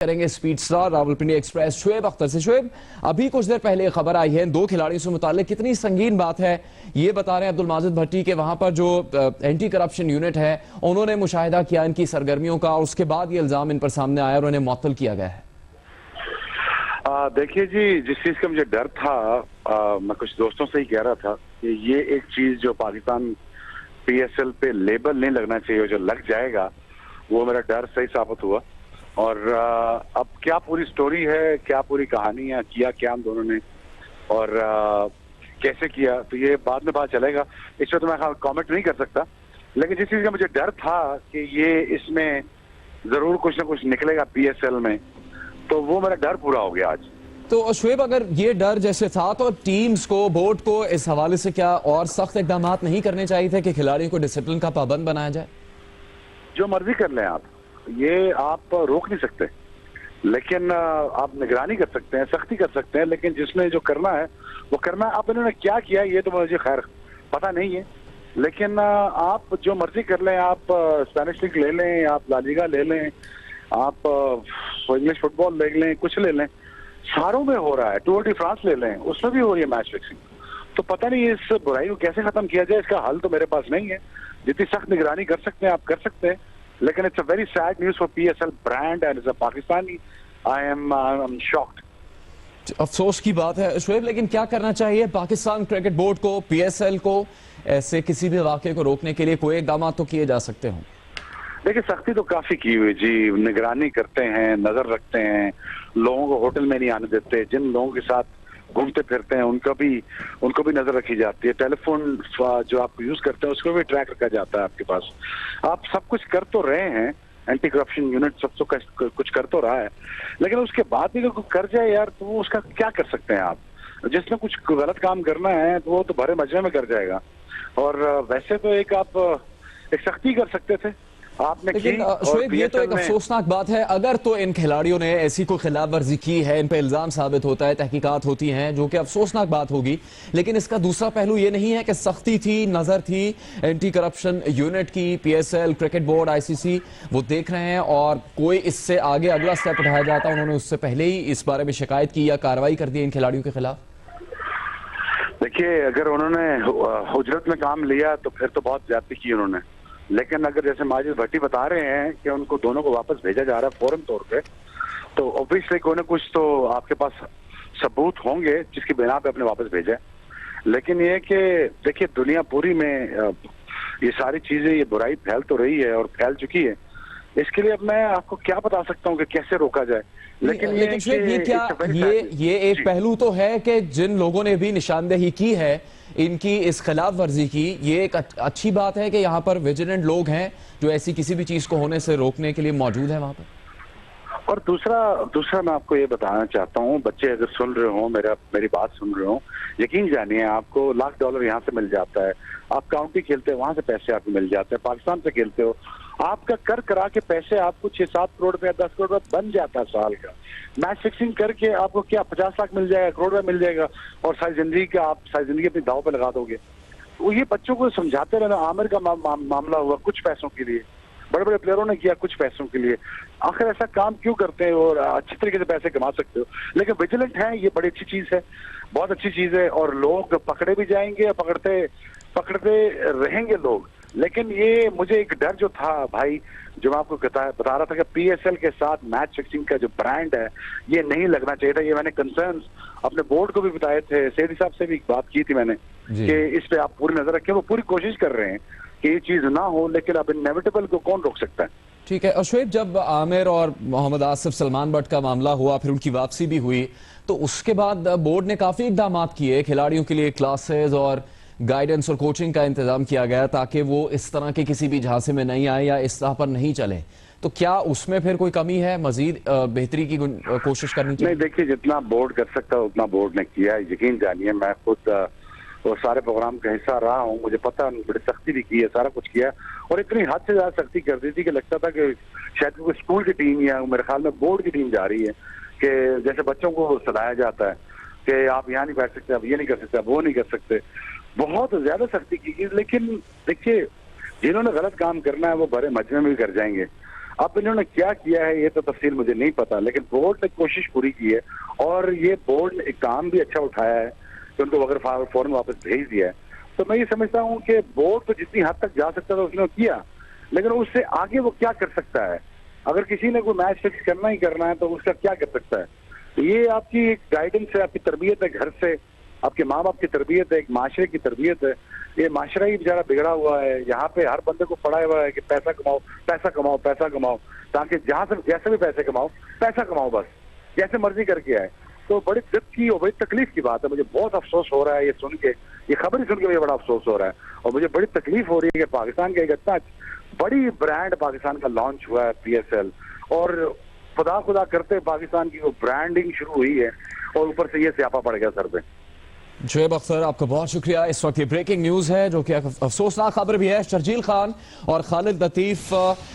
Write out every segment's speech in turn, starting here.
करेंगे speed star Rawalpindi express Shoaib Akhtar से। शुएब, अभी कुछ देर पहले खबर आई है दो खिलाड़ियों से मुताल्लिक, कितनी संगीन बात है ये बता रहे हैं अब्दुल माजिद भट्टी के वहां पर जो एंटी करप्शन यूनिट है उन्होंने मुशाहिदा किया इनकी सरगर्मियों का और उसके बाद ये इल्जाम इन पर सामने आया और उन्हें मुअत्तल किया गया है। देखिए जी, जिस चीज का मुझे डर था मैं कुछ दोस्तों से ही कह रहा था कि ये एक चीज जो पाकिस्तान पीएसएल पे लेबल नहीं लगना चाहिए, जो लग जाएगा, वो मेरा डर सही साबित हुआ। और अब क्या पूरी स्टोरी है, क्या पूरी कहानी है, किया क्या हम दोनों ने और कैसे किया, तो ये बाद में पता चलेगा। इस पर तो मैं कमेंट नहीं कर सकता, लेकिन जिस चीज का मुझे डर था कि ये इसमें जरूर कुछ ना कुछ निकलेगा पीएसएल में, तो वो मेरा डर पूरा हो गया आज। तो शुएब, अगर ये डर जैसे था तो टीम्स को, बोर्ड को इस हवाले से क्या और सख्त इकदाम नहीं करने चाहिए थे कि खिलाड़ियों को डिसिप्लिन का पाबंद बनाया जाए? जो मर्जी कर लें आप, ये आप रोक नहीं सकते, लेकिन आप निगरानी कर सकते हैं, सख्ती कर सकते हैं, लेकिन जिसमें जो करना है वो करना है। अब इन्होंने क्या किया ये तो मुझे खैर पता नहीं है, लेकिन आप जो मर्जी कर लें, आप स्पेनिश लीग ले लें, आप ला लीगा ले लें, आप इंग्लिश फुटबॉल ले लें, कुछ ले लें, सारों में हो रहा है। टूर डी फ्रांस ले लें, उसमें भी हो रही है मैच फिक्सिंग। तो पता नहीं इस बुराई को कैसे खत्म किया जाए, इसका हल तो मेरे पास नहीं है। जितनी सख्त निगरानी कर सकते हैं आप कर सकते हैं, लेकिन it's a very sad news for PSL brand and as a Pakistani I am shocked. अफसोस की बात है शुएब, लेकिन क्या करना चाहिए पाकिस्तान क्रिकेट बोर्ड को, पीएसएल को ऐसे किसी भी वाकये को रोकने के लिए कोई इकदाम तो किए जा सकते हों? देखिए, सख्ती तो काफी की हुई जी, निगरानी करते हैं, नजर रखते हैं, लोगों को होटल में नहीं आने देते, जिन लोगों के साथ घूमते फिरते हैं उनको भी नजर रखी जाती है, टेलीफोन जो आप यूज करते हैं उसको भी ट्रैक रखा जाता है आपके पास। आप सब कुछ कर तो रहे हैं, एंटी करप्शन यूनिट सब तो कुछ कर तो रहा है, लेकिन उसके बाद भी अगर कर जाए यार, तो वो उसका क्या कर सकते हैं आप? जिसने कुछ गलत काम करना है तो वो तो भरे मजमे में कर जाएगा। और वैसे तो एक सख्ती कर सकते थे आपने। लेकिन शुएब, ये तो एक अफसोसनाक बात है, अगर तो इन खिलाड़ियों ने ऐसी कोई खिलाफ वर्जी की है, इन पर इल्जाम साबित होता है, तहकीकात होती हैं, जो कि अफसोसनाक बात होगी, लेकिन इसका दूसरा पहलू ये नहीं है कि सख्ती थी, नजर थी एंटी करप्शन यूनिट की, पीएसएल, क्रिकेट बोर्ड, आईसीसी वो देख रहे हैं और कोई इससे आगे अगला स्टेप उठाया जाता, उन्होंने उससे पहले ही इस बारे में शिकायत की या कार्रवाई कर दी इन खिलाड़ियों के खिलाफ। देखिए, अगर उन्होंने उजरत में काम लिया तो फिर तो बहुत ज्यादती की उन्होंने, लेकिन अगर जैसे माजिद भट्टी बता रहे हैं कि उनको दोनों को वापस भेजा जा रहा है फौरन तौर पे, तो ऑब्वियसली कोई ना कुछ तो आपके पास सबूत होंगे जिसकी बिना पे अपने वापस भेजा। लेकिन ये कि देखिए, दुनिया पूरी में ये सारी चीजें, ये बुराई फैल तो रही है और फैल चुकी है। इसके लिए अब मैं आपको क्या बता सकता हूँ कि कैसे रोका जाए, लेकिन ये एक पहलू तो है कि जिन लोगों ने भी निशानदेही की है इनकी इस खिलाफ वर्जी की, ये एक अच्छी बात है कि यहाँ पर विजिलेंट लोग हैं जो ऐसी किसी भी चीज को होने से रोकने के लिए मौजूद है वहां पर। और दूसरा मैं आपको ये बताना चाहता हूँ, बच्चे अगर सुन रहे हो, मेरी बात सुन रहे हो, यकीन जानिए आपको $1,00,000 यहाँ से मिल जाता है। आप काउंटी खेलते हो, वहां से पैसे आपको मिल जाते हैं। पाकिस्तान से खेलते हो, आपका कर करा के पैसे आपको 6-7 करोड़ रुपया, 10 करोड़ रुपया बन जाता है साल का। मैच फिक्सिंग करके आपको क्या 50 लाख मिल जाएगा, करोड़ रुपया मिल जाएगा, और सारी जिंदगी अपनी दाव पे लगा दोगे। तो ये बच्चों को समझाते रहना। आमिर का मामला हुआ कुछ पैसों के लिए, बड़े बड़े प्लेयरों ने किया कुछ पैसों के लिए। आखिर ऐसा काम क्यों करते हैं? और अच्छी तरीके से पैसे कमा सकते हो, लेकिन विजिलेंट है, ये बड़ी अच्छी चीज है, बहुत अच्छी चीज है। और लोग पकड़े भी जाएंगे, पकड़ते रहेंगे लोग। लेकिन ये मुझे एक डर जो था भाई, जो मैं आपको बता रहा था कि पीएसएल के साथ मैच फिक्सिंग का जो ब्रांड है ये नहीं लगना चाहिए था। ये मैंने कंसर्न्स अपने बोर्ड को भी बताए थे, सेठी साहब से भी बात की थी मैंने कि इस पे आप पूरी नजर रखें। वो पूरी कोशिश कर रहे हैं कि ये चीज ना हो, लेकिन अब इनएविटेबल को कौन रोक सकता है? ठीक है। और शुएब, जब आमिर और मोहम्मद आसिफ सलमान बट का मामला हुआ, फिर उनकी वापसी भी हुई, तो उसके बाद बोर्ड ने काफी इकदाम किए, खिलाड़ियों के लिए क्लासेस और गाइडेंस और कोचिंग का इंतजाम किया गया ताकि वो इस तरह के किसी भी झांसे में नहीं आए या इस तरह पर नहीं चले। तो क्या उसमें फिर कोई कमी है, मजीद बेहतरी की कोशिश करनी चाहिए? नहीं, देखिए, जितना बोर्ड कर सकता है उतना बोर्ड ने किया। यकीन जानिए, मैं खुद वो सारे प्रोग्राम का हिस्सा रहा हूँ, मुझे पता, बड़ी सख्ती भी की है, सारा कुछ किया, और इतनी हद से ज्यादा सख्ती कर दी थी कि लगता था कि शायद कोई स्कूल की टीम या मेरे ख्याल में बोर्ड की टीम जा रही है, कि जैसे बच्चों को सताया जाता है कि आप यहाँ नहीं बैठ सकते, आप ये नहीं कर सकते, आप वो नहीं कर सकते। बहुत ज्यादा सख्ती की। लेकिन देखिए, जिन्होंने गलत काम करना है वो बड़े मजमे में भी कर जाएंगे। अब इन्होंने क्या किया है ये तो तफसील मुझे नहीं पता, लेकिन बोर्ड ने कोशिश पूरी की है और ये बोर्ड ने एक काम भी अच्छा उठाया है कि उनको अगर फौरन वापस भेज दिया है। तो मैं ये समझता हूँ कि बोर्ड तो जितनी हद तक जा सकता था उसने किया, लेकिन उससे आगे वो क्या कर सकता है? अगर किसी ने कोई मैच फिक्स करना ही करना है तो उसका क्या कर सकता है? तो ये आपकी एक गाइडेंस है, आपकी तरबियत है, घर से आपके माँ बाप की तरबियत है, एक माशरे की तरबियत है। ये माशरा ही बेचारा बिगड़ा हुआ है। यहाँ पे हर बंदे को पड़ा हुआ है कि पैसा कमाओ, पैसा कमाओ, पैसा कमाओ, ताकि जहाँ से जैसे भी पैसे कमाओ, पैसा कमाओ, बस जैसे मर्जी करके आए। तो बड़ी दुख की और बड़ी तकलीफ की बात है। मुझे बहुत अफसोस हो रहा है ये सुन के, ये खबर ही सुन के मुझे बड़ा अफसोस हो रहा है और मुझे बड़ी तकलीफ हो रही है कि पाकिस्तान का एक इतना बड़ी ब्रांड पाकिस्तान का लॉन्च हुआ है PSL, और खुदा खुदा करते पाकिस्तान की वो ब्रांडिंग शुरू हुई है और ऊपर से ये स्यापा पड़ गया सर पे। शुएब अख्तर, आपका बहुत शुक्रिया। इस वक्त ये ब्रेकिंग न्यूज है जो कि अफसोसनाक खबर भी है। शर्जील खान और खालिद लतीफ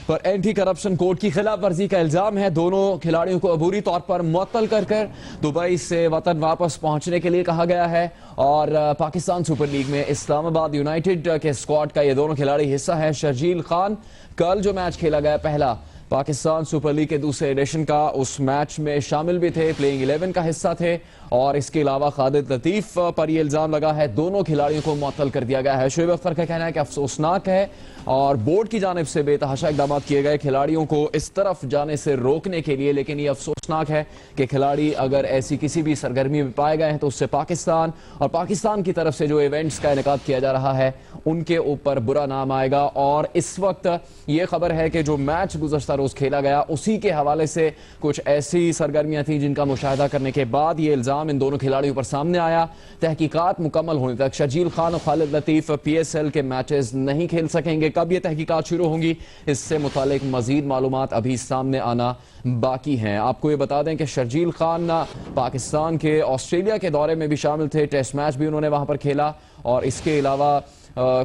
पर एंटी करप्शन कोड की खिलाफ वर्जी का इल्जाम है। दोनों खिलाड़ियों को अबूरी तौर पर मुअत्तल कर दुबई से वतन वापस पहुंचने के लिए कहा गया है और पाकिस्तान सुपर लीग में इस्लामाबाद यूनाइटेड के स्क्वाड का ये दोनों खिलाड़ी हिस्सा है। शर्जील खान कल जो मैच खेला गया पहला पाकिस्तान सुपर लीग के दूसरे एडिशन का, उस मैच में शामिल भी थे, प्लेइंग 11 का हिस्सा थे। और इसके अलावा खालिद लतीफ पर यह इल्जाम लगा है, दोनों खिलाड़ियों को मुअत्तल कर दिया गया है। शुएब अख्तर का कहना है कि अफसोसनाक है और बोर्ड की जानिब से बेतहाशा इकदाम किए गए खिलाड़ियों को इस तरफ जाने से रोकने के लिए, लेकिन यह अफसोसनाक है कि खिलाड़ी अगर ऐसी किसी भी सरगर्मी में पाए गए हैं तो उससे पाकिस्तान और पाकिस्तान की तरफ से जो इवेंट्स का इनेकाद किया जा रहा है उनके ऊपर बुरा नाम आएगा। और इस वक्त ये खबर है कि जो मैच गुज़श्ता रोज खेला गया उसी के हवाले से कुछ ऐसी सरगर्मियां थी जिनका मुशाहिदा करने के बाद ये इल्जाम इन दोनों खिलाड़ियों पर सामने आया। तहकीकात मुकम्मल होने तक शर्जील खान और खालिद लतीफ PSL के मैचेस नहीं खेल सकेंगे। कब ये तहकीकात शुरू होंगी इससे मुतालिक मजीद मालूमात अभी सामने आना बाकी हैं। आपको ये बता दें कि शर्जील खान पाकिस्तान के ऑस्ट्रेलिया के दौरे में भी शामिल थे, टेस्ट मैच भी उन्होंने वहां पर खेला। और इसके अलावा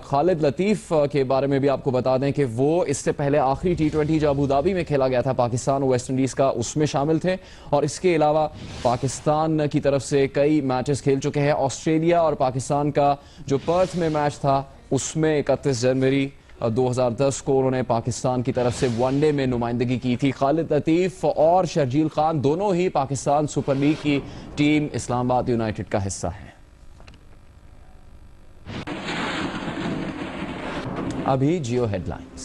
खालिद लतीफ के बारे में भी आपको बता दें कि वो इससे पहले आखिरी T20 जो अबू धाबी में खेला गया था पाकिस्तान और वेस्ट इंडीज़ का, उसमें शामिल थे। और इसके अलावा पाकिस्तान की तरफ से कई मैचेस खेल चुके हैं। ऑस्ट्रेलिया और पाकिस्तान का जो पर्थ में मैच था उसमें 31 जनवरी 2010 को उन्होंने पाकिस्तान की तरफ से वनडे में नुमाइंदगी की थी। खालिद लतीफ और शर्जील खान दोनों ही पाकिस्तान सुपर लीग की टीम इस्लामाबाद यूनाइटेड का हिस्सा हैं। अभी जियो हेडलाइंस।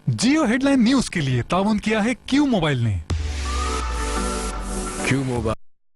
जियो हेडलाइन न्यूज के लिए ताउन किया है क्यू मोबाइल ने। Q mobile